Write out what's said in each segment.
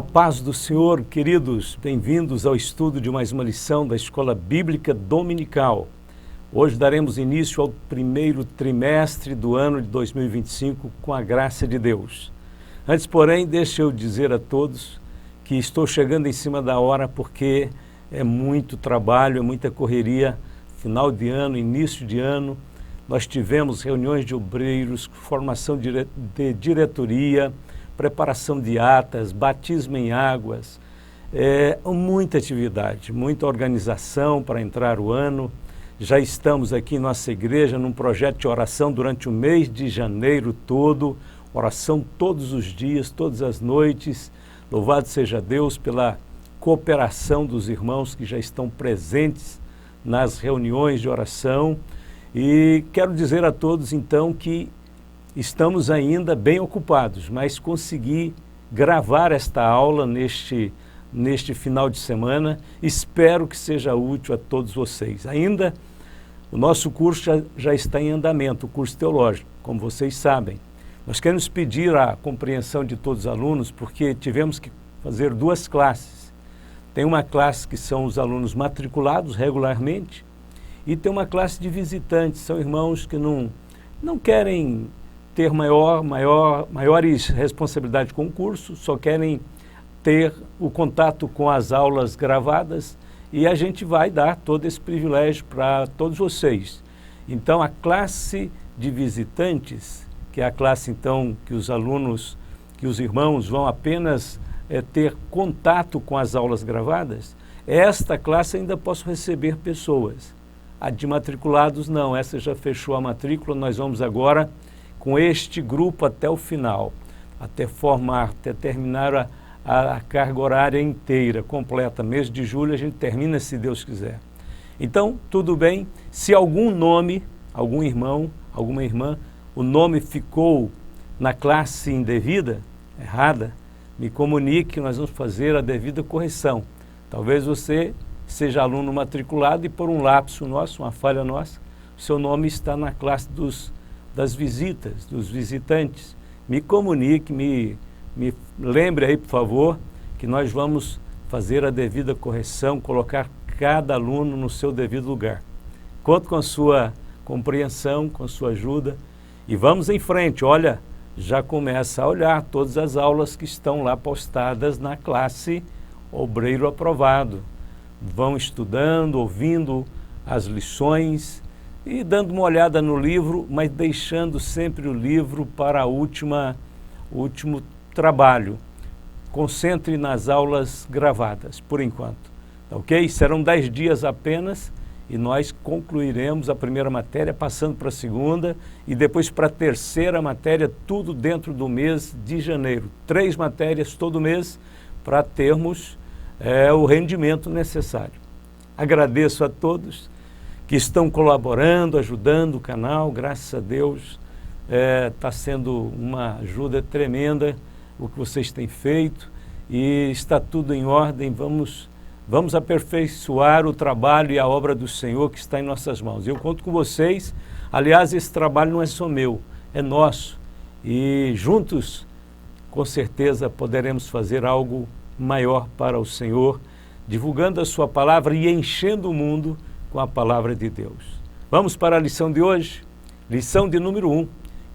A paz do Senhor, queridos, bem-vindos ao estudo de mais uma lição da Escola Bíblica Dominical. Hoje daremos início ao primeiro trimestre do ano de 2025 com a graça de Deus. Antes, porém, deixa eu dizer a todos que estou chegando em cima da hora porque é muito trabalho, é muita correria, final de ano, início de ano. Nós tivemos reuniões de obreiros, formação de diretoria, preparação de atas, batismo em águas, muita atividade, muita organização para entrar o ano. Já estamos aqui em nossa igreja num projeto de oração durante o mês de janeiro todo, oração todos os dias, todas as noites. Louvado seja Deus pela cooperação dos irmãos que já estão presentes nas reuniões de oração. E quero dizer a todos então que estamos ainda bem ocupados, mas consegui gravar esta aula neste final de semana. Espero que seja útil a todos vocês. Ainda o nosso curso já está em andamento, o curso teológico, como vocês sabem. Nós queremos pedir a compreensão de todos os alunos, porque tivemos que fazer duas classes. Tem uma classe que são os alunos matriculados regularmente e tem uma classe de visitantes, são irmãos que não querem ter maiores responsabilidades com o curso, só querem ter o contato com as aulas gravadas e a gente vai dar todo esse privilégio para todos vocês. Então, a classe de visitantes, que é a classe então que os alunos, que os irmãos vão apenas ter contato com as aulas gravadas, esta classe ainda posso receber pessoas. A de matriculados não, essa já fechou a matrícula, nós vamos agora com este grupo até o final, até terminar a carga horária inteira, completa. Mês de julho a gente termina, se Deus quiser. Então, tudo bem, se algum nome, algum irmão, alguma irmã, o nome ficou na classe indevida, errada, me comunique, nós vamos fazer a devida correção. Talvez você seja aluno matriculado e por um lapso nosso, uma falha nossa, seu nome está na classe das visitas, dos visitantes. Me comunique, me lembre aí, por favor, que nós vamos fazer a devida correção, colocar cada aluno no seu devido lugar. Conto com a sua compreensão, com a sua ajuda e vamos em frente. Olha, já começa a olhar todas as aulas que estão lá postadas na classe Obreiro Aprovado. Vão estudando, ouvindo as lições e dando uma olhada no livro, mas deixando sempre o livro para o último trabalho. Concentre nas aulas gravadas, por enquanto. Ok? Serão 10 dias apenas e nós concluiremos a primeira matéria, passando para a segunda e depois para a terceira matéria, tudo dentro do mês de janeiro. 3 matérias todo mês para termos o rendimento necessário. Agradeço a todos que estão colaborando, ajudando o canal, graças a Deus, está sendo uma ajuda tremenda o que vocês têm feito e está tudo em ordem. Vamos aperfeiçoar o trabalho e a obra do Senhor que está em nossas mãos. Eu conto com vocês. Aliás, esse trabalho não é só meu, é nosso e juntos, com certeza, poderemos fazer algo maior para o Senhor, divulgando a sua palavra e enchendo o mundo com a palavra de Deus. Vamos para a lição de hoje? Lição de número 1.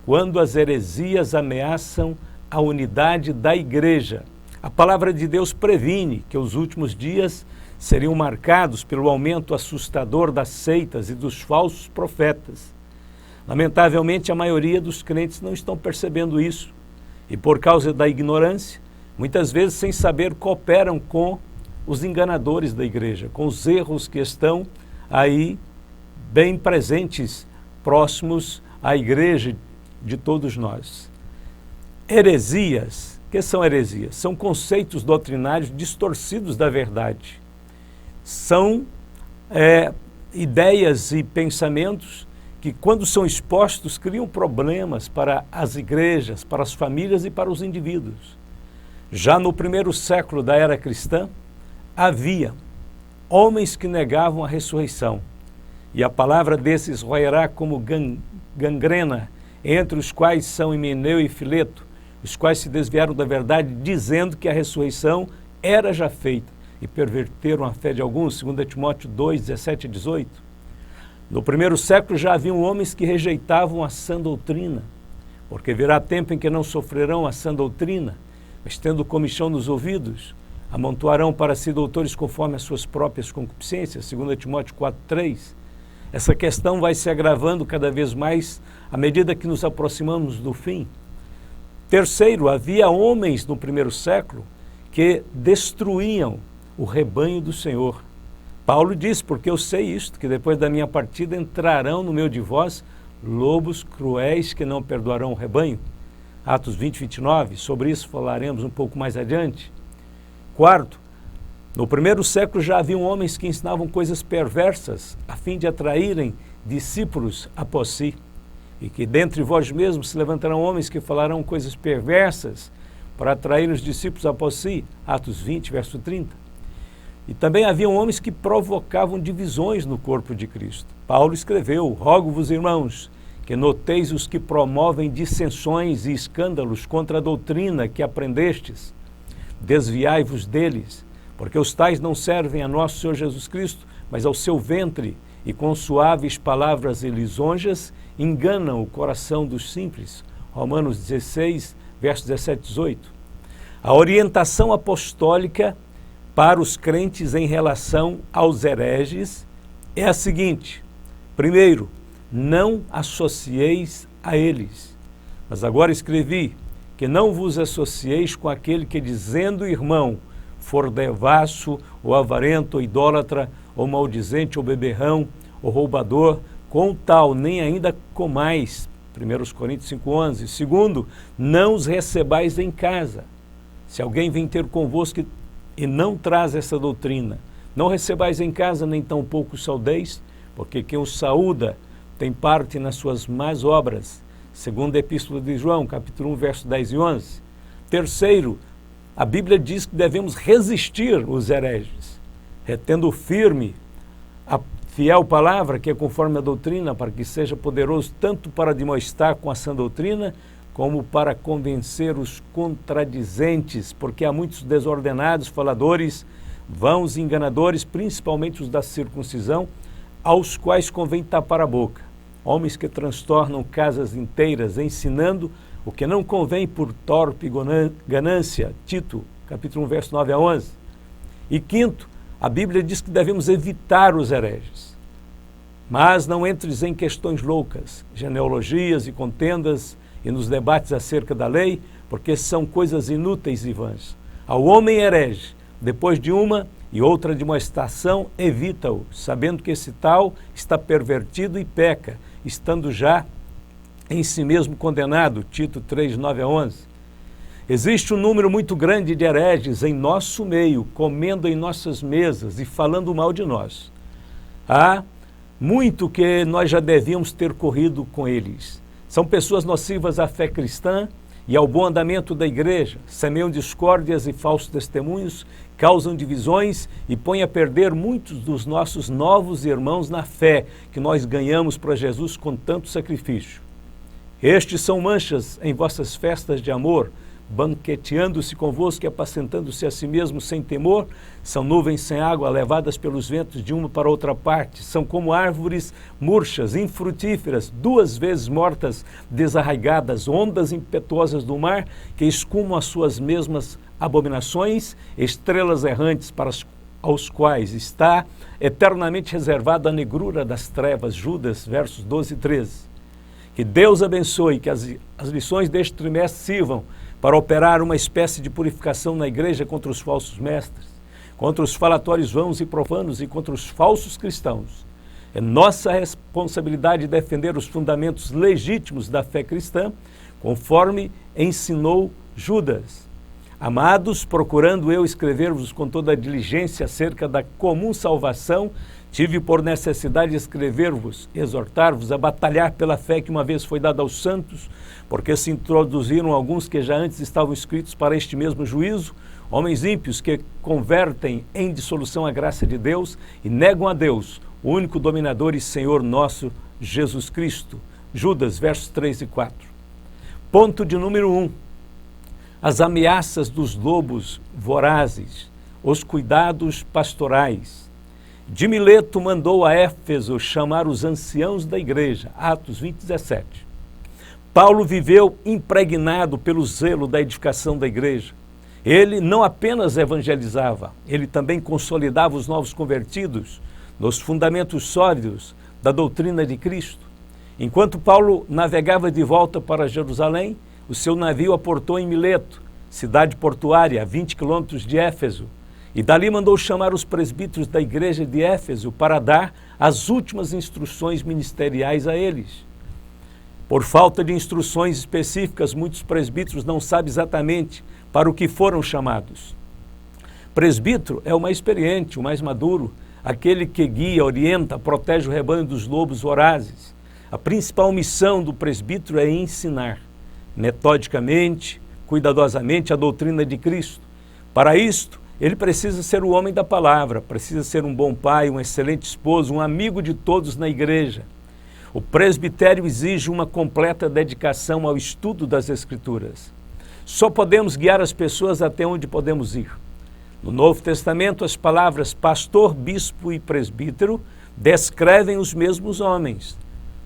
Quando as heresias ameaçam a unidade da igreja. A palavra de Deus previne que os últimos dias seriam marcados pelo aumento assustador das seitas e dos falsos profetas. Lamentavelmente, a maioria dos crentes não estão percebendo isso e, por causa da ignorância, muitas vezes, sem saber, cooperam com os enganadores da igreja, com os erros que estão aí bem presentes, próximos à igreja de todos nós. Heresias. O que são heresias? São conceitos doutrinários distorcidos da verdade. São ideias e pensamentos que, quando são expostos, criam problemas para as igrejas, para as famílias e para os indivíduos. Já no primeiro século da era cristã, havia homens que negavam a ressurreição, e a palavra desses roerá como gangrena, entre os quais são Himeneu e Fileto, os quais se desviaram da verdade, dizendo que a ressurreição era já feita, e perverteram a fé de alguns, 2 Timóteo 2, 17 e 18. No primeiro século já haviam homens que rejeitavam a sã doutrina, porque virá tempo em que não sofrerão a sã doutrina, mas tendo comichão nos ouvidos, amontoarão para si doutores conforme as suas próprias concupiscências, 2 Timóteo 4, 3. Essa questão vai se agravando cada vez mais à medida que nos aproximamos do fim. Terceiro, havia homens no primeiro século que destruíam o rebanho do Senhor. Paulo diz, porque eu sei isto, que depois da minha partida entrarão no meio de vós lobos cruéis que não perdoarão o rebanho. Atos 20, 29, sobre isso falaremos um pouco mais adiante. Quarto, no primeiro século já haviam homens que ensinavam coisas perversas a fim de atraírem discípulos após si, e que dentre vós mesmos se levantarão homens que falarão coisas perversas para atrair os discípulos após si. Atos 20, verso 30. E também haviam homens que provocavam divisões no corpo de Cristo. Paulo escreveu, rogo-vos, irmãos, que noteis os que promovem dissensões e escândalos contra a doutrina que aprendestes. Desviai-vos deles, porque os tais não servem a nosso Senhor Jesus Cristo, mas ao seu ventre, e com suaves palavras e lisonjas enganam o coração dos simples. Romanos 16, versos 17 e 18. A orientação apostólica para os crentes em relação aos hereges é a seguinte: primeiro, não associeis a eles. Mas agora escrevi que não vos associeis com aquele que, dizendo irmão, for devasso, ou avarento, ou idólatra, ou maldizente, ou beberrão, ou roubador, com tal nem ainda comais. 1 Coríntios 5,11. Segundo, não os recebais em casa. Se alguém vem ter convosco e não traz essa doutrina, não recebais em casa, nem tampouco saudeis, porque quem os saúda tem parte nas suas más obras. Segundo a Epístola de João, capítulo 1, verso 10 e 11. Terceiro, a Bíblia diz que devemos resistir os hereges, retendo firme a fiel palavra, que é conforme a doutrina, para que seja poderoso tanto para demonstrar com a sã doutrina, como para convencer os contradizentes, porque há muitos desordenados, faladores, vãos e enganadores, principalmente os da circuncisão, aos quais convém tapar a boca. Homens que transtornam casas inteiras, ensinando o que não convém por torpe ganância. Tito, capítulo 1, verso 9 a 11. E quinto, a Bíblia diz que devemos evitar os hereges. Mas não entres em questões loucas, genealogias e contendas, e nos debates acerca da lei, porque são coisas inúteis e vãs. Ao homem herege, depois de uma e outra demonstração, evita-o, sabendo que esse tal está pervertido e peca, estando já em si mesmo condenado. Tito 3, 9 a 11. Existe um número muito grande de hereges em nosso meio, comendo em nossas mesas e falando mal de nós. Há muito que nós já devíamos ter corrido com eles. São pessoas nocivas à fé cristã e ao bom andamento da igreja, semeiam discórdias e falsos testemunhos, causam divisões e põem a perder muitos dos nossos novos irmãos na fé que nós ganhamos para Jesus com tanto sacrifício. Estes são manchas em vossas festas de amor, banqueteando-se convosco e apacentando-se a si mesmo sem temor, são nuvens sem água levadas pelos ventos de uma para outra parte, são como árvores murchas, infrutíferas, 2 vezes mortas, desarraigadas, ondas impetuosas do mar que escumam as suas mesmas abominações, estrelas errantes aos quais está eternamente reservada a negrura das trevas. Judas, versos 12 e 13. Que Deus abençoe, que as lições deste trimestre sirvam para operar uma espécie de purificação na igreja contra os falsos mestres, contra os falatórios vãos e profanos e contra os falsos cristãos. É nossa responsabilidade defender os fundamentos legítimos da fé cristã, conforme ensinou Judas. Amados, procurando eu escrever-vos com toda a diligência acerca da comum salvação, tive por necessidade de escrever-vos, exortar-vos a batalhar pela fé que uma vez foi dada aos santos, porque se introduziram alguns que já antes estavam escritos para este mesmo juízo, homens ímpios que convertem em dissolução a graça de Deus e negam a Deus, o único dominador e Senhor nosso, Jesus Cristo. Judas, versos 3 e 4. Ponto de número 1. as ameaças dos lobos vorazes, os cuidados pastorais. De Mileto mandou a Éfeso chamar os anciãos da igreja, Atos 20:17. Paulo viveu impregnado pelo zelo da edificação da igreja. Ele não apenas evangelizava, ele também consolidava os novos convertidos nos fundamentos sólidos da doutrina de Cristo. Enquanto Paulo navegava de volta para Jerusalém, o seu navio aportou em Mileto, cidade portuária, a 20 quilômetros de Éfeso, e dali mandou chamar os presbíteros da igreja de Éfeso para dar as últimas instruções ministeriais a eles. Por falta de instruções específicas, muitos presbíteros não sabem exatamente para o que foram chamados. Presbítero é o mais experiente, o mais maduro, aquele que guia, orienta, protege o rebanho dos lobos vorazes. A principal missão do presbítero é ensinar, metodicamente, cuidadosamente, a doutrina de Cristo. Para isto, ele precisa ser o homem da palavra, precisa ser um bom pai, um excelente esposo, um amigo de todos na igreja. O presbitério exige uma completa dedicação ao estudo das Escrituras. Só podemos guiar as pessoas até onde podemos ir. No Novo Testamento, as palavras pastor, bispo e presbítero descrevem os mesmos homens.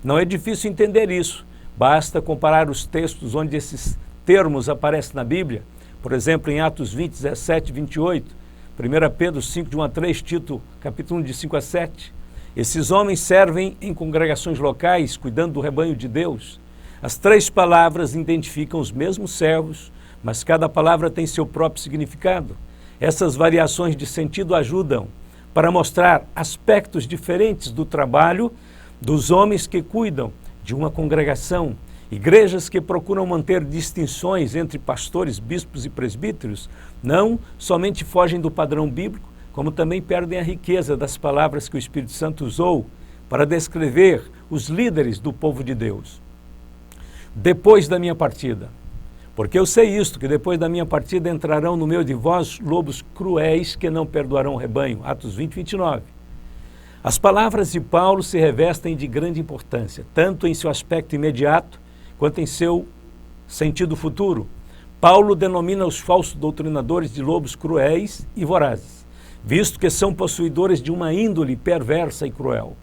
Não é difícil entender isso. Basta comparar os textos onde esses termos aparecem na Bíblia. Por exemplo, em Atos 20, 17 e 28, 1 Pedro 5, de 1 a 3, Tito, capítulo 1, de 5 a 7. Esses homens servem em congregações locais, cuidando do rebanho de Deus. As três palavras identificam os mesmos servos, mas cada palavra tem seu próprio significado. Essas variações de sentido ajudam para mostrar aspectos diferentes do trabalho dos homens que cuidam de uma congregação. Igrejas que procuram manter distinções entre pastores, bispos e presbíteros não somente fogem do padrão bíblico, como também perdem a riqueza das palavras que o Espírito Santo usou para descrever os líderes do povo de Deus. Depois da minha partida, porque eu sei isto, que depois da minha partida entrarão no meio de vós lobos cruéis que não perdoarão o rebanho. Atos 20, 29. As palavras de Paulo se revestem de grande importância, tanto em seu aspecto imediato, quanto em seu sentido futuro. Paulo denomina os falsos doutrinadores de lobos cruéis e vorazes, visto que são possuidores de uma índole perversa e cruel.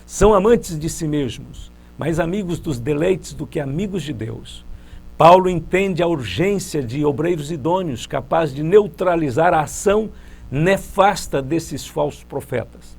São amantes de si mesmos, mais amigos dos deleites do que amigos de Deus. Paulo entende a urgência de obreiros idôneos, capazes de neutralizar a ação nefasta desses falsos profetas.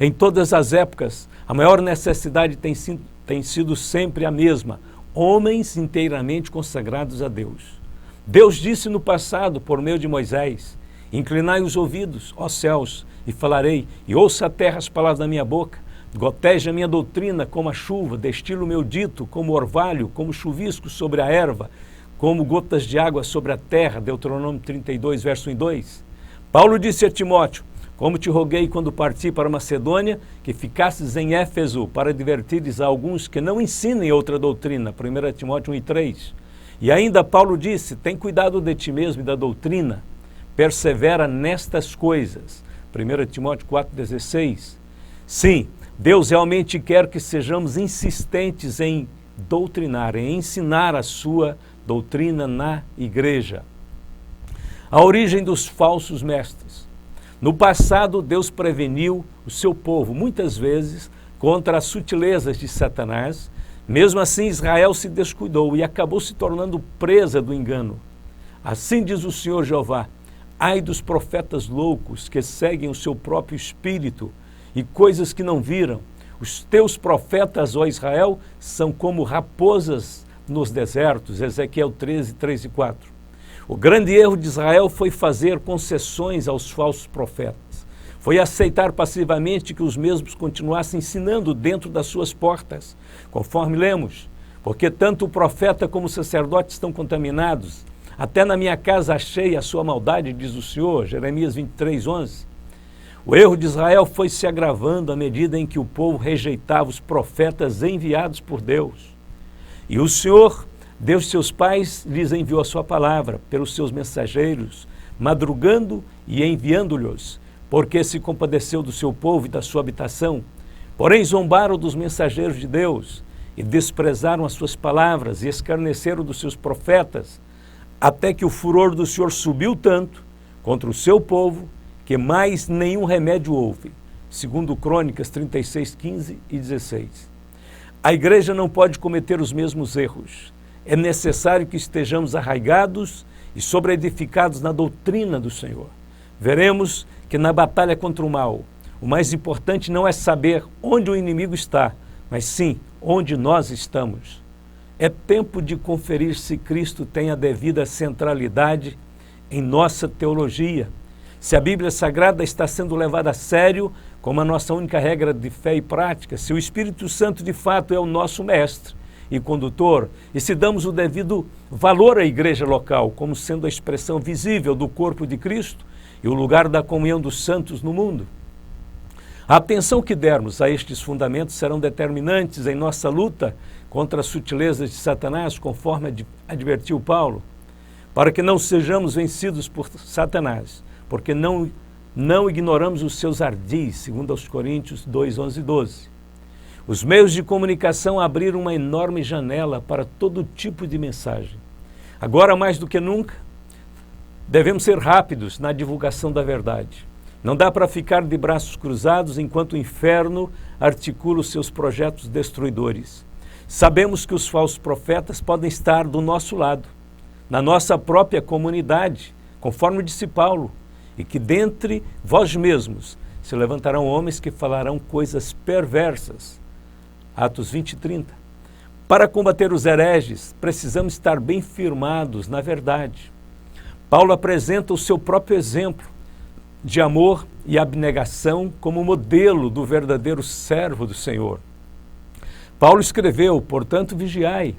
Em todas as épocas, a maior necessidade tem sido sempre a mesma: homens inteiramente consagrados a Deus. Deus disse no passado, por meio de Moisés: inclinai os ouvidos, ó céus, e falarei, e ouça a terra as palavras da minha boca. Goteja a minha doutrina como a chuva, destila o meu dito como orvalho, como chuvisco sobre a erva, como gotas de água sobre a terra. Deuteronômio 32, verso 1 e 2. Paulo disse a Timóteo: como te roguei quando parti para Macedônia, que ficasses em Éfeso para advertires a alguns que não ensinem outra doutrina. 1 Timóteo 1 e 3. E ainda Paulo disse: tem cuidado de ti mesmo e da doutrina, persevera nestas coisas. 1 Timóteo 4, 16. Sim, Deus realmente quer que sejamos insistentes em doutrinar, em ensinar a sua doutrina na igreja. A origem dos falsos mestres. No passado, Deus preveniu o seu povo, muitas vezes, contra as sutilezas de Satanás. Mesmo assim, Israel se descuidou e acabou se tornando presa do engano. Assim diz o Senhor Jeová: ai dos profetas loucos que seguem o seu próprio espírito e coisas que não viram. Os teus profetas, ó Israel, são como raposas nos desertos. Ezequiel 13, 3 e 4. O grande erro de Israel foi fazer concessões aos falsos profetas. Foi aceitar passivamente que os mesmos continuassem ensinando dentro das suas portas, conforme lemos, porque tanto o profeta como o sacerdote estão contaminados. Até na minha casa achei a sua maldade, diz o Senhor, Jeremias 23, 11. O erro de Israel foi se agravando à medida em que o povo rejeitava os profetas enviados por Deus. E o Senhor, Deus de seus pais, lhes enviou a sua palavra pelos seus mensageiros, madrugando e enviando-lhes, porque se compadeceu do seu povo e da sua habitação. Porém zombaram dos mensageiros de Deus e desprezaram as suas palavras e escarneceram dos seus profetas. até que o furor do Senhor subiu tanto contra o seu povo, que mais nenhum remédio houve. Segundo Crônicas 36, 15 e 16. A igreja não pode cometer os mesmos erros. É necessário que estejamos arraigados e sobreedificados na doutrina do Senhor. Veremos que na batalha contra o mal, o mais importante não é saber onde o inimigo está, mas sim onde nós estamos. É tempo de conferir se Cristo tem a devida centralidade em nossa teologia, se a Bíblia Sagrada está sendo levada a sério como a nossa única regra de fé e prática, se o Espírito Santo de fato é o nosso mestre e condutor, e se damos o devido valor à igreja local como sendo a expressão visível do corpo de Cristo e o lugar da comunhão dos santos no mundo. A atenção que dermos a estes fundamentos serão determinantes em nossa luta contra as sutilezas de Satanás, conforme advertiu Paulo, para que não sejamos vencidos por Satanás, porque não ignoramos os seus ardis, segundo aos Coríntios 2, 11 e 12. Os meios de comunicação abriram uma enorme janela para todo tipo de mensagem. Agora, mais do que nunca, devemos ser rápidos na divulgação da verdade. Não dá para ficar de braços cruzados enquanto o inferno articula os seus projetos destruidores. Sabemos que os falsos profetas podem estar do nosso lado, na nossa própria comunidade, conforme disse Paulo, e que dentre vós mesmos se levantarão homens que falarão coisas perversas. Atos 20 e 30. Para combater os hereges, precisamos estar bem firmados na verdade. Paulo apresenta o seu próprio exemplo de amor e abnegação como modelo do verdadeiro servo do Senhor. Paulo escreveu, portanto, vigiai,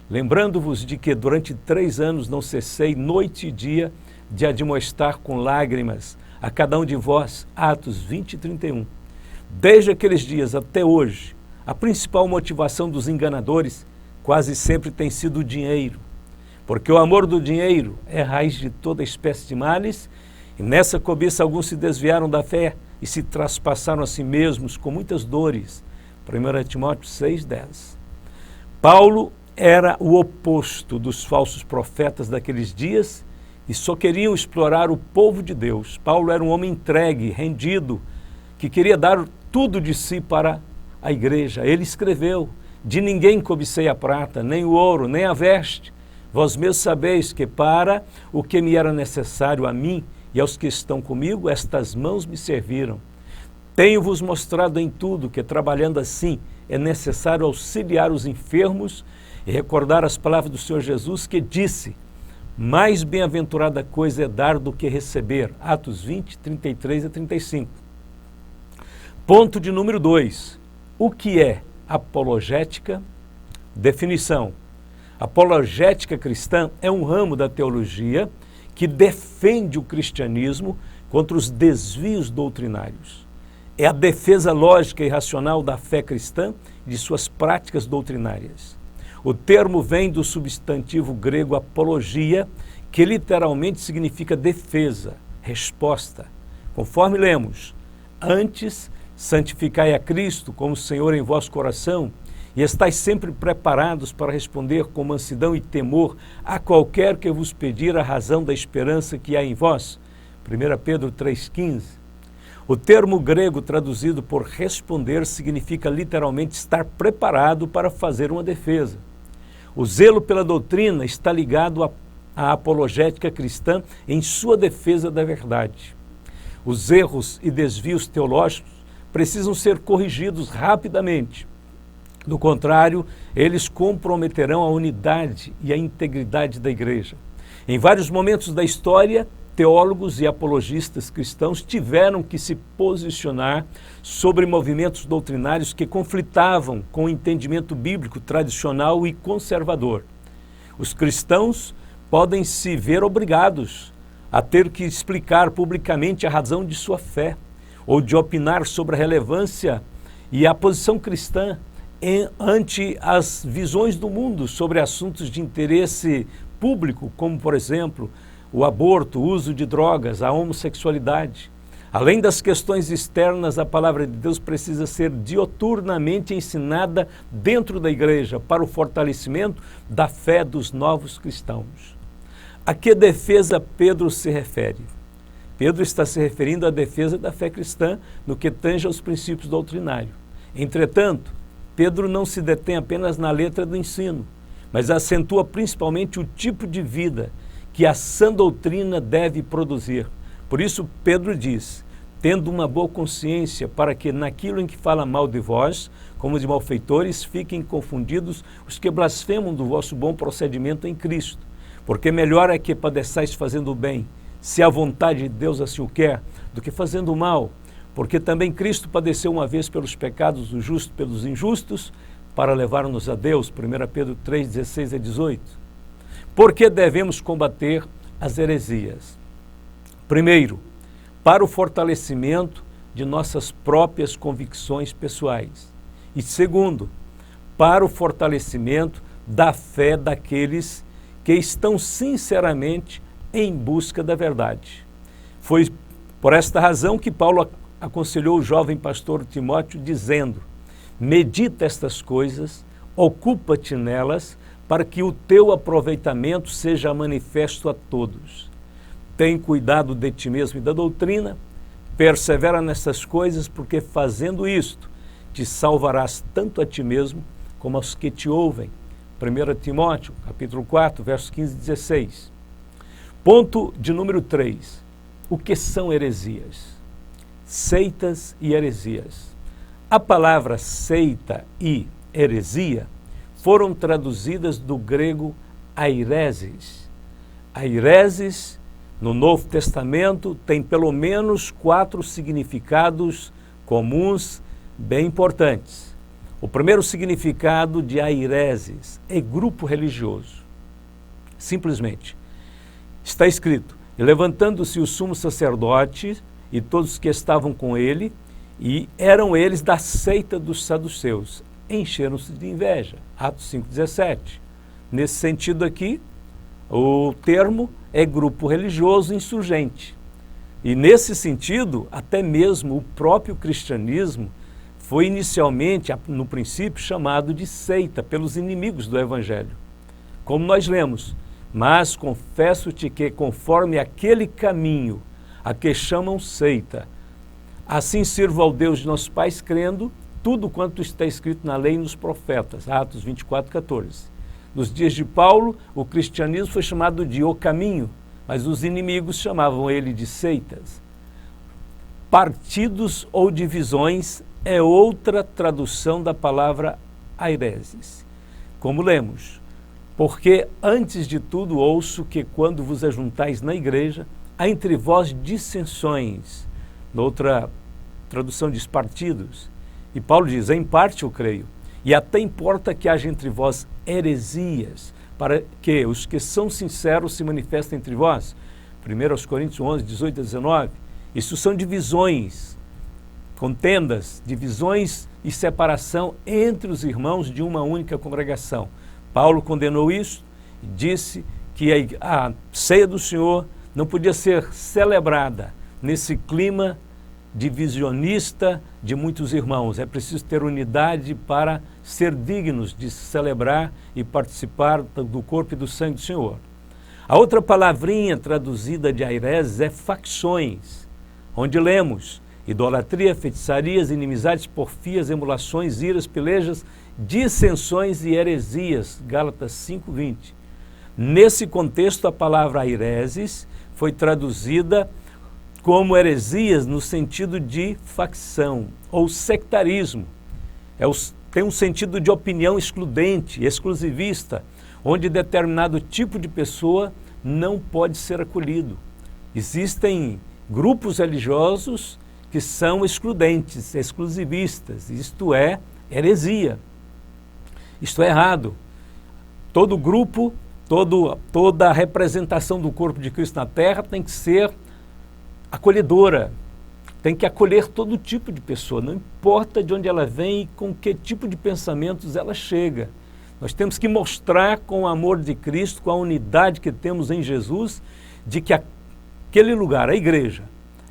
lembrando-vos de que durante 3 anos não cessei noite e dia de admoestar com lágrimas a cada um de vós, Atos 20 e 31. Desde aqueles dias até hoje, a principal motivação dos enganadores quase sempre tem sido o dinheiro, porque o amor do dinheiro é a raiz de toda espécie de males, e nessa cobiça alguns se desviaram da fé e se traspassaram a si mesmos com muitas dores. 1 Timóteo 6,10. Paulo era o oposto dos falsos profetas daqueles dias e só queriam explorar o povo de Deus. Paulo era um homem entregue, rendido, que queria dar tudo de si para a igreja. Ele escreveu: de ninguém cobicei a prata, nem o ouro, nem a veste. Vós mesmos sabeis que para o que me era necessário a mim e aos que estão comigo, estas mãos me serviram. Tenho-vos mostrado em tudo que, trabalhando assim, é necessário auxiliar os enfermos e recordar as palavras do Senhor Jesus, que disse: mais bem-aventurada coisa é dar do que receber. Atos 20, 33 a 35. Ponto de número 2. O que é apologética? Definição. Apologética cristã é um ramo da teologia que defende o cristianismo contra os desvios doutrinários. É a defesa lógica e racional da fé cristã e de suas práticas doutrinárias. O termo vem do substantivo grego apologia, que literalmente significa defesa, resposta. Conforme lemos: antes, santificai a Cristo como Senhor em vosso coração, e estais sempre preparados para responder com mansidão e temor a qualquer que vos pedir a razão da esperança que há em vós. 1 Pedro 3,15. O termo grego traduzido por responder significa literalmente estar preparado para fazer uma defesa. O zelo pela doutrina está ligado à apologética cristã em sua defesa da verdade. Os erros e desvios teológicos precisam ser corrigidos rapidamente. Do contrário, eles comprometerão a unidade e a integridade da igreja. Em vários momentos da história, teólogos e apologistas cristãos tiveram que se posicionar sobre movimentos doutrinários que conflitavam com o entendimento bíblico tradicional e conservador. Os cristãos podem se ver obrigados a ter que explicar publicamente a razão de sua fé, ou de opinar sobre a relevância e a posição cristã ante as visões do mundo sobre assuntos de interesse público, como, por exemplo, o aborto, o uso de drogas, a homossexualidade. Além das questões externas, a palavra de Deus precisa ser dioturnamente ensinada dentro da igreja para o fortalecimento da fé dos novos cristãos. A que defesa Pedro se refere? Pedro está se referindo à defesa da fé cristã no que tange aos princípios doutrinários. Entretanto, Pedro não se detém apenas na letra do ensino, mas acentua principalmente o tipo de vida que a sã doutrina deve produzir. Por isso, Pedro diz, tendo uma boa consciência para que naquilo em que fala mal de vós, como de malfeitores, fiquem confundidos os que blasfemam do vosso bom procedimento em Cristo. Porque melhor é que padeçais fazendo o bem, se a vontade de Deus assim o quer, do que fazendo o mal. Porque também Cristo padeceu uma vez pelos pecados do justo pelos injustos, para levar-nos a Deus. 1 Pedro 3, 16 a 18. Por que devemos combater as heresias? Primeiro, para o fortalecimento de nossas próprias convicções pessoais. E segundo, para o fortalecimento da fé daqueles que estão sinceramente em busca da verdade. Foi por esta razão que Paulo aconselhou o jovem pastor Timóteo, dizendo: medita estas coisas, ocupa-te nelas, para que o teu aproveitamento seja manifesto a todos. Tem cuidado de ti mesmo e da doutrina, persevera nessas coisas, porque fazendo isto, te salvarás tanto a ti mesmo, como aos que te ouvem. 1 Timóteo, capítulo 4, versos 15 e 16. Ponto de número 3. O que são heresias? Seitas e heresias. A palavra seita e heresia foram traduzidas do grego aireses. Aireses, no Novo Testamento, tem pelo menos 4 significados comuns bem importantes. O primeiro significado de aireses é grupo religioso. Simplesmente. Está escrito: e levantando-se o sumo sacerdote e todos que estavam com ele, e eram eles da seita dos saduceus, encheram-se de inveja. Atos 5,17. Nesse sentido aqui, o termo é grupo religioso insurgente. E nesse sentido, até mesmo o próprio cristianismo foi inicialmente, no princípio, chamado de seita pelos inimigos do Evangelho. Como nós lemos: mas confesso-te que, conforme aquele caminho a que chamam seita, assim sirvo ao Deus de nossos pais, crendo tudo quanto está escrito na lei e nos profetas. Atos 24, 14. Nos dias de Paulo, o cristianismo foi chamado de o caminho, mas os inimigos chamavam ele de seitas. Partidos ou divisões é outra tradução da palavra aireses. Como lemos: porque antes de tudo ouço que quando vos ajuntais na igreja, há entre vós dissensões. Noutra tradução diz partidos. E Paulo diz: em parte eu creio, e até importa que haja entre vós heresias, para que os que são sinceros se manifestem entre vós. 1 Coríntios 11, 18 a 19. Isso são divisões, contendas, divisões e separação entre os irmãos de uma única congregação. Paulo condenou isso e disse que a ceia do Senhor não podia ser celebrada nesse clima divisionista de muitos irmãos. É preciso ter unidade para ser dignos de celebrar e participar do corpo e do sangue do Senhor. A outra palavrinha traduzida de aireses é facções, onde lemos: idolatria, feitiçarias, inimizades, porfias, emulações, iras, pelejas, dissensões e heresias. Gálatas 5:20. Nesse contexto, a palavra aireses foi traduzida como heresias no sentido de facção ou sectarismo. Tem um sentido de opinião excludente, exclusivista, onde determinado tipo de pessoa não pode ser acolhido. Existem grupos religiosos que são excludentes, exclusivistas. Isto é heresia. Isto é errado. Todo grupo, toda a representação do corpo de Cristo na Terra tem que ser acolhedora, tem que acolher todo tipo de pessoa, não importa de onde ela vem e com que tipo de pensamentos ela chega. Nós temos que mostrar com o amor de Cristo, com a unidade que temos em Jesus, de que aquele lugar, a igreja,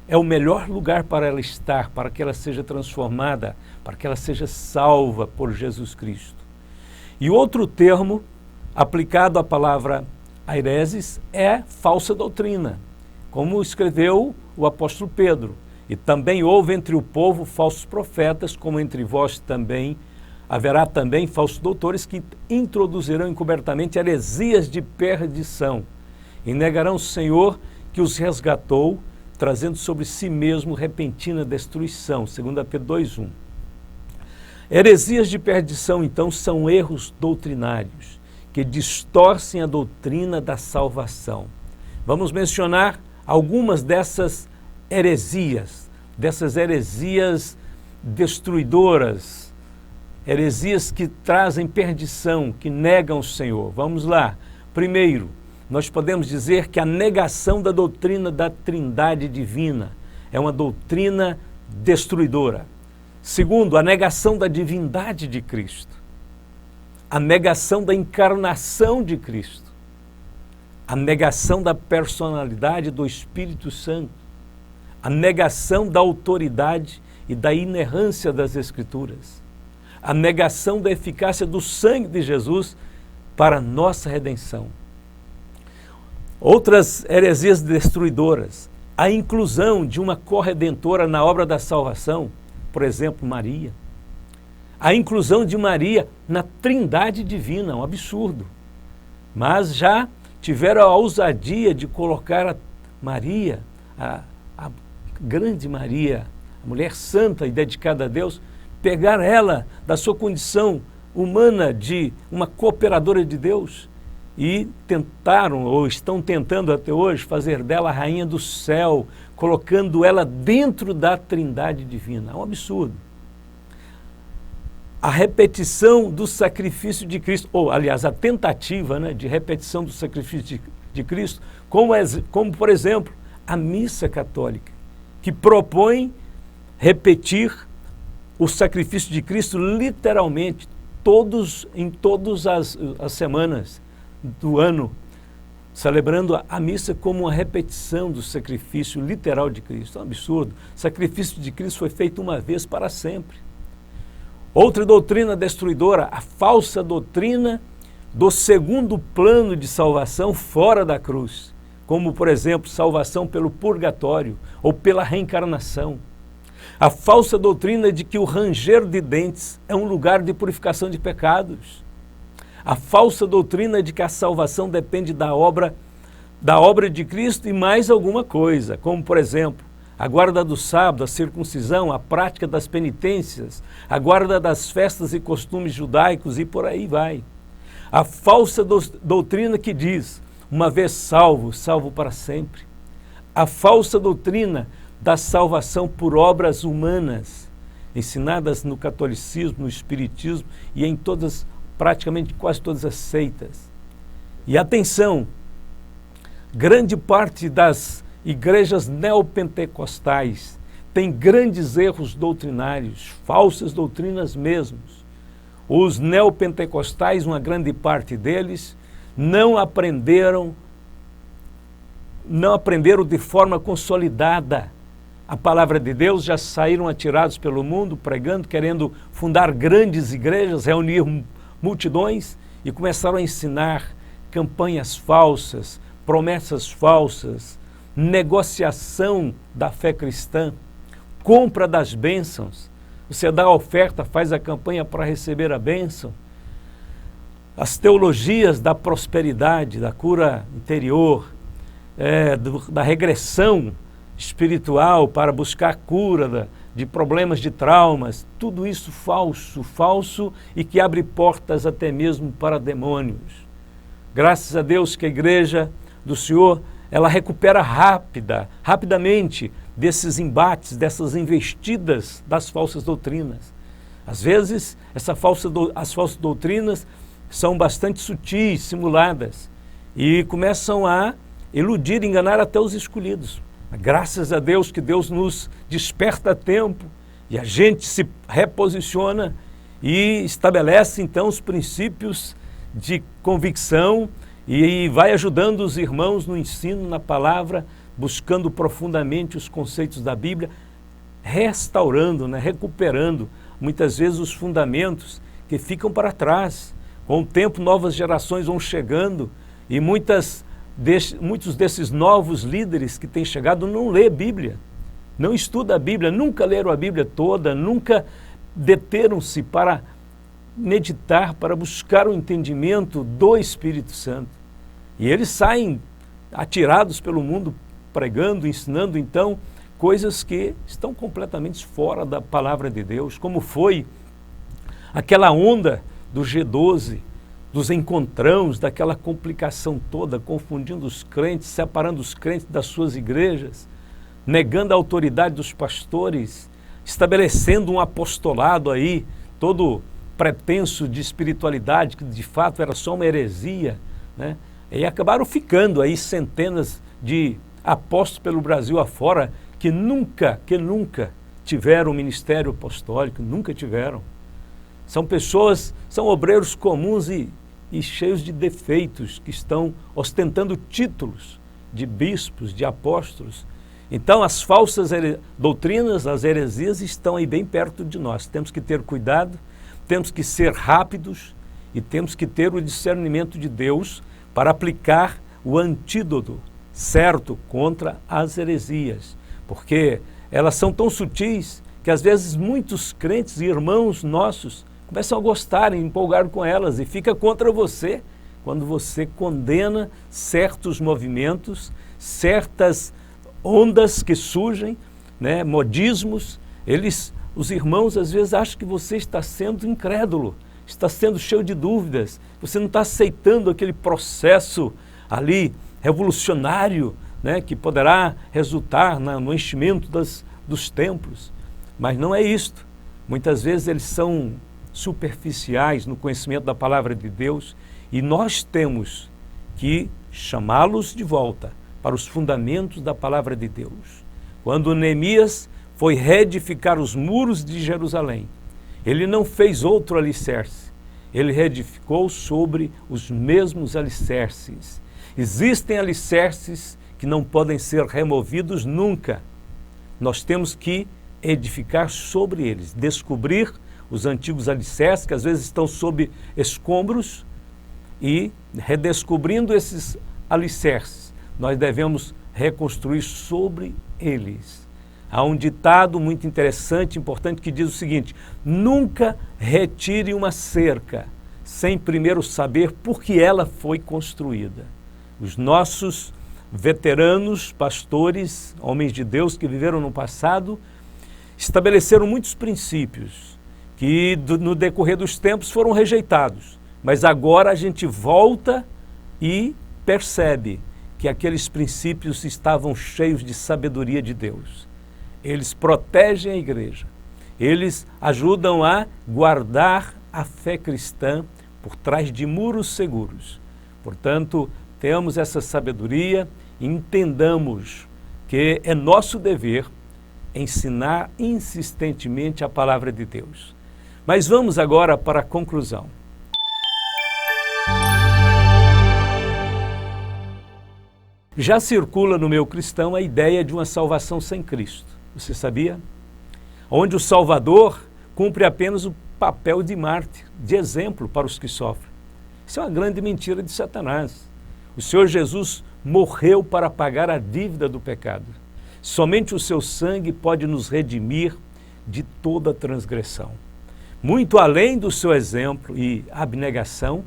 é o melhor lugar para ela estar, para que ela seja transformada, para que ela seja salva por Jesus Cristo. E outro termo aplicado à palavra A hereses é falsa doutrina, como escreveu o apóstolo Pedro. E também houve entre o povo falsos profetas, como entre vós também haverá também falsos doutores que introduzirão encobertamente heresias de perdição e negarão o Senhor que os resgatou, trazendo sobre si mesmo repentina destruição. 2 Pedro 2:1. Heresias de perdição, então, são erros doutrinários que distorcem a doutrina da salvação. Vamos mencionar algumas dessas heresias destruidoras, heresias que trazem perdição, que negam o Senhor. Vamos lá. Primeiro, nós podemos dizer que a negação da doutrina da Trindade divina é uma doutrina destruidora. Segundo, a negação da divindade de Cristo, a negação da encarnação de Cristo, a negação da personalidade do Espírito Santo, a negação da autoridade e da inerrância das Escrituras, a negação da eficácia do sangue de Jesus para a nossa redenção. Outras heresias destruidoras, a inclusão de uma corredentora na obra da salvação, por exemplo, Maria. A inclusão de Maria na Trindade divina, um absurdo. Mas já tiveram a ousadia de colocar a Maria, a grande Maria, a mulher santa e dedicada a Deus, pegar ela da sua condição humana de uma cooperadora de Deus e tentaram, ou estão tentando até hoje, fazer dela a rainha do céu, colocando ela dentro da Trindade divina. É um absurdo. A repetição do sacrifício de Cristo, ou aliás, a tentativa, de repetição do sacrifício de Cristo, como por exemplo, a missa católica, que propõe repetir o sacrifício de Cristo literalmente em todas as semanas do ano, celebrando a missa como uma repetição do sacrifício literal de Cristo. É um absurdo. O sacrifício de Cristo foi feito uma vez para sempre. Outra doutrina destruidora, a falsa doutrina do segundo plano de salvação fora da cruz, como, por exemplo, salvação pelo purgatório ou pela reencarnação. A falsa doutrina de que o ranger de dentes é um lugar de purificação de pecados. A falsa doutrina de que a salvação depende da obra de Cristo e mais alguma coisa, como, por exemplo, a guarda do sábado, a circuncisão, a prática das penitências, a guarda das festas e costumes judaicos e por aí vai. A falsa doutrina que diz, uma vez salvo, salvo para sempre. A falsa doutrina da salvação por obras humanas, ensinadas no catolicismo, no espiritismo e em praticamente quase todas as seitas. E atenção, grande parte das igrejas neopentecostais tem grandes erros doutrinários, falsas doutrinas mesmos. Os neopentecostais, uma grande parte deles, não aprenderam de forma consolidada a palavra de Deus, já saíram atirados pelo mundo, pregando, querendo fundar grandes igrejas, reunir multidões e começaram a ensinar campanhas falsas, promessas falsas, negociação da fé cristã, compra das bênçãos. Você dá a oferta, faz a campanha para receber a bênção. As teologias da prosperidade, da cura interior, da regressão espiritual para buscar cura de problemas de traumas, tudo isso falso e que abre portas até mesmo para demônios. Graças a Deus que a igreja do Senhor, ela recupera rapidamente desses embates, dessas investidas das falsas doutrinas. Às vezes, as falsas doutrinas são bastante sutis, simuladas, e começam a iludir, enganar até os escolhidos. Graças a Deus que Deus nos desperta a tempo e a gente se reposiciona e estabelece então os princípios de convicção e vai ajudando os irmãos no ensino, na palavra, buscando profundamente os conceitos da Bíblia, restaurando, recuperando muitas vezes os fundamentos que ficam para trás. Com o tempo, novas gerações vão chegando E muitos desses novos líderes que têm chegado não lê Bíblia, não estuda a Bíblia, nunca leram a Bíblia toda, nunca deteram-se para meditar, para buscar o entendimento do Espírito Santo. E eles saem atirados pelo mundo, pregando, ensinando, então, coisas que estão completamente fora da palavra de Deus, como foi aquela onda do G12, dos encontrões, daquela complicação toda, confundindo os crentes, separando os crentes das suas igrejas, negando a autoridade dos pastores, estabelecendo um apostolado aí, todo pretenso de espiritualidade, que de fato era só uma heresia, né? E acabaram ficando aí centenas de apóstolos pelo Brasil afora que nunca tiveram ministério apostólico, nunca tiveram. São pessoas, são obreiros comuns e cheios de defeitos, que estão ostentando títulos de bispos, de apóstolos. Então as falsas doutrinas, as heresias estão aí bem perto de nós. Temos que ter cuidado, temos que ser rápidos e temos que ter o discernimento de Deus para aplicar o antídoto certo contra as heresias, porque elas são tão sutis que às vezes muitos crentes e irmãos nossos começam a gostar, empolgar com elas e fica contra você quando você condena certos movimentos, certas ondas que surgem, né, modismos. Os irmãos às vezes acham que você está sendo incrédulo, está sendo cheio de dúvidas, você não está aceitando aquele processo ali revolucionário, né, que poderá resultar no enchimento dos templos. Mas não é isto. Muitas vezes eles são superficiais no conhecimento da palavra de Deus e nós temos que chamá-los de volta para os fundamentos da palavra de Deus. Quando Neemias foi reedificar os muros de Jerusalém, ele não fez outro alicerce, ele reedificou sobre os mesmos alicerces. Existem alicerces que não podem ser removidos nunca. Nós temos que edificar sobre eles, descobrir os antigos alicerces, que às vezes estão sob escombros, e redescobrindo esses alicerces, nós devemos reconstruir sobre eles. Há um ditado muito interessante, importante, que diz o seguinte: nunca retire uma cerca sem primeiro saber por que ela foi construída. Os nossos veteranos, pastores, homens de Deus que viveram no passado, estabeleceram muitos princípios que no decorrer dos tempos foram rejeitados. Mas agora a gente volta e percebe que aqueles princípios estavam cheios de sabedoria de Deus. Eles protegem a igreja, eles ajudam a guardar a fé cristã por trás de muros seguros. Portanto, tenhamos essa sabedoria e entendamos que é nosso dever ensinar insistentemente a palavra de Deus. Mas vamos agora para a conclusão. Já circula no meio cristão a ideia de uma salvação sem Cristo. Você sabia? Onde o Salvador cumpre apenas o papel de mártir, de exemplo para os que sofrem. Isso é uma grande mentira de Satanás. O Senhor Jesus morreu para pagar a dívida do pecado. Somente o seu sangue pode nos redimir de toda transgressão. Muito além do seu exemplo e abnegação,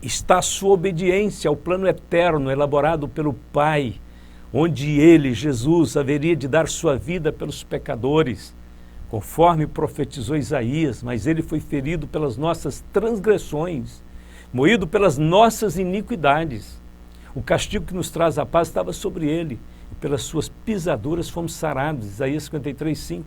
está a sua obediência ao plano eterno elaborado pelo Pai, onde ele, Jesus, haveria de dar sua vida pelos pecadores, conforme profetizou Isaías, mas ele foi ferido pelas nossas transgressões, moído pelas nossas iniquidades. O castigo que nos traz a paz estava sobre ele, e pelas suas pisaduras fomos sarados, Isaías 53:5.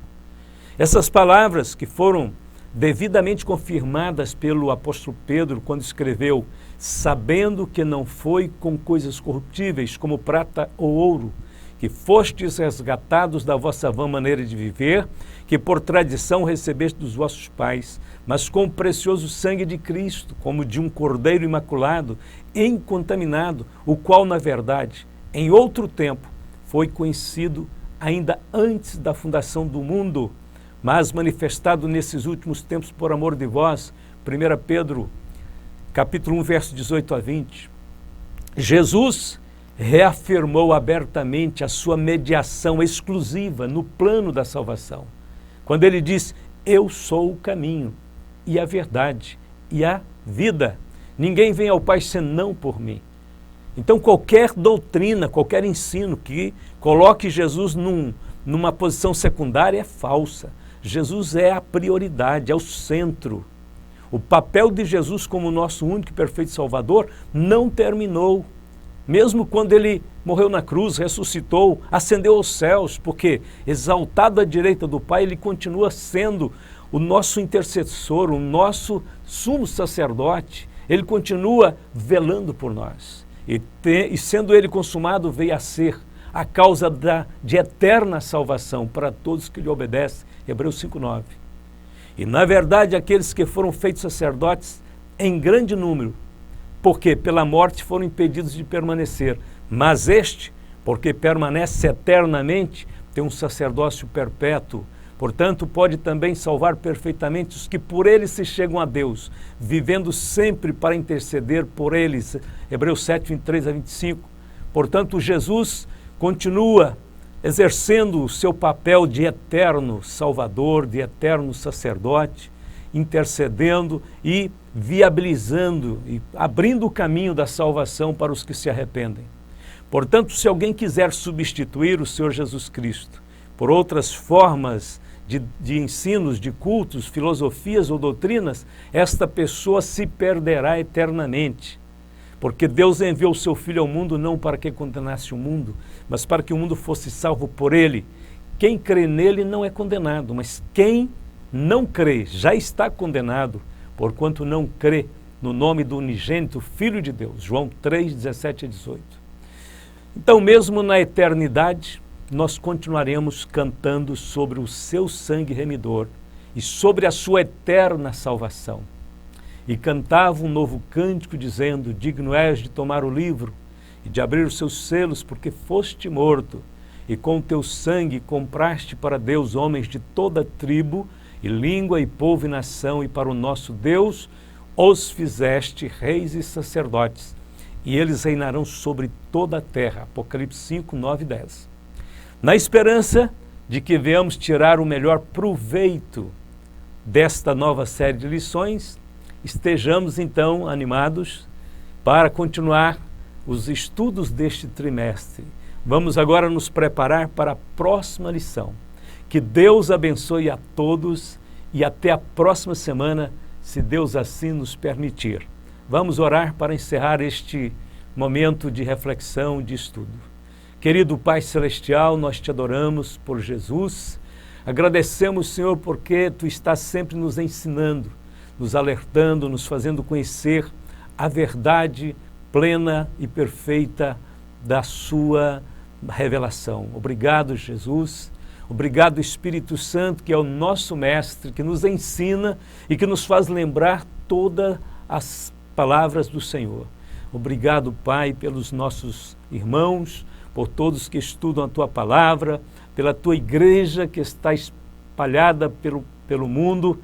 Essas palavras que foram devidamente confirmadas pelo apóstolo Pedro quando escreveu: sabendo que não foi com coisas corruptíveis como prata ou ouro, que fostes resgatados da vossa vã maneira de viver, que por tradição recebeste dos vossos pais, mas com o precioso sangue de Cristo, como de um cordeiro imaculado, incontaminado, o qual, na verdade, em outro tempo, foi conhecido ainda antes da fundação do mundo, mas manifestado nesses últimos tempos por amor de vós. 1 Pedro, capítulo 1, verso 18 a 20. Jesus reafirmou abertamente a sua mediação exclusiva no plano da salvação, quando ele diz: eu sou o caminho e a verdade e a vida. Ninguém vem ao Pai senão por mim. Então qualquer doutrina, qualquer ensino que coloque Jesus numa posição secundária é falsa. Jesus é a prioridade, é o centro. O papel de Jesus como nosso único e perfeito Salvador não terminou. Mesmo quando ele morreu na cruz, ressuscitou, ascendeu aos céus, porque exaltado à direita do Pai, ele continua sendo o nosso intercessor, o nosso sumo sacerdote. Ele continua velando por nós. E sendo ele consumado, veio a ser a causa de eterna salvação para todos que lhe obedecem. Hebreus 5:9. E na verdade aqueles que foram feitos sacerdotes em grande número, porque pela morte foram impedidos de permanecer, mas este, porque permanece eternamente, tem um sacerdócio perpétuo. Portanto, pode também salvar perfeitamente os que por ele se chegam a Deus, vivendo sempre para interceder por eles. Hebreus 7:23-25. Portanto, Jesus continua exercendo o seu papel de eterno Salvador, de eterno sacerdote, intercedendo e viabilizando e abrindo o caminho da salvação para os que se arrependem. Portanto, se alguém quiser substituir o Senhor Jesus Cristo por outras formas de ensinos, de cultos, filosofias ou doutrinas, esta pessoa se perderá eternamente. Porque Deus enviou o seu Filho ao mundo não para que condenasse o mundo, mas para que o mundo fosse salvo por ele. Quem crê nele não é condenado, mas quem não crê já está condenado, porquanto não crê no nome do unigênito Filho de Deus. João 3:17-18. Então, mesmo na eternidade, nós continuaremos cantando sobre o seu sangue remidor e sobre a sua eterna salvação. E cantava um novo cântico dizendo: digno és de tomar o livro e de abrir os seus selos, porque foste morto, e com o teu sangue compraste para Deus homens de toda tribo, e língua, e povo, e nação, e para o nosso Deus os fizeste reis e sacerdotes, e eles reinarão sobre toda a terra. Apocalipse 5, 9 e 10. Na esperança de que venhamos tirar o melhor proveito desta nova série de lições, estejamos então animados para continuar os estudos deste trimestre. Vamos agora nos preparar para a próxima lição. Que Deus abençoe a todos e até a próxima semana, se Deus assim nos permitir. Vamos orar para encerrar este momento de reflexão, de estudo. Querido Pai Celestial, nós te adoramos por Jesus. Agradecemos, Senhor, porque Tu estás sempre nos ensinando, nos alertando, nos fazendo conhecer a verdade plena e perfeita da Sua revelação. Obrigado, Jesus. Obrigado, Espírito Santo, que é o nosso mestre, que nos ensina e que nos faz lembrar todas as palavras do Senhor. Obrigado, Pai, pelos nossos irmãos, por todos que estudam a Tua palavra, pela Tua igreja que está espalhada pelo mundo,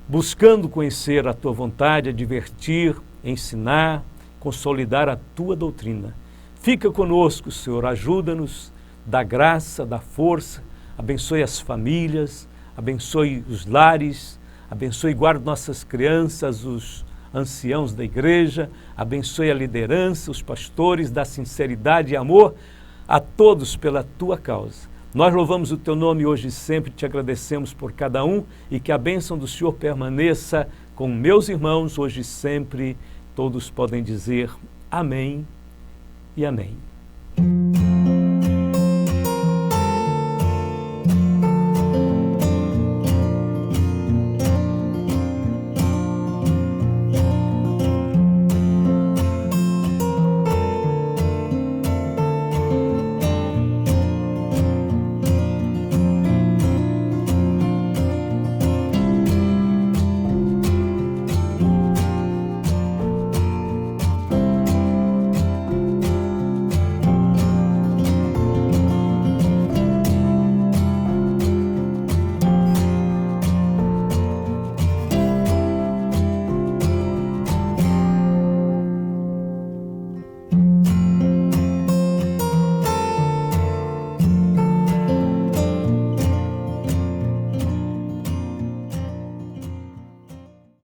buscando conhecer a Tua vontade, advertir, ensinar, consolidar a Tua doutrina. Fica conosco, Senhor, ajuda-nos, dá graça, dá força, abençoe as famílias, abençoe os lares, abençoe e guarde nossas crianças, os anciãos da igreja, abençoe a liderança, os pastores, dá sinceridade e amor a todos pela Tua causa. Nós louvamos o Teu nome hoje e sempre, te agradecemos por cada um e que a bênção do Senhor permaneça com meus irmãos hoje e sempre. Todos podem dizer amém e amém.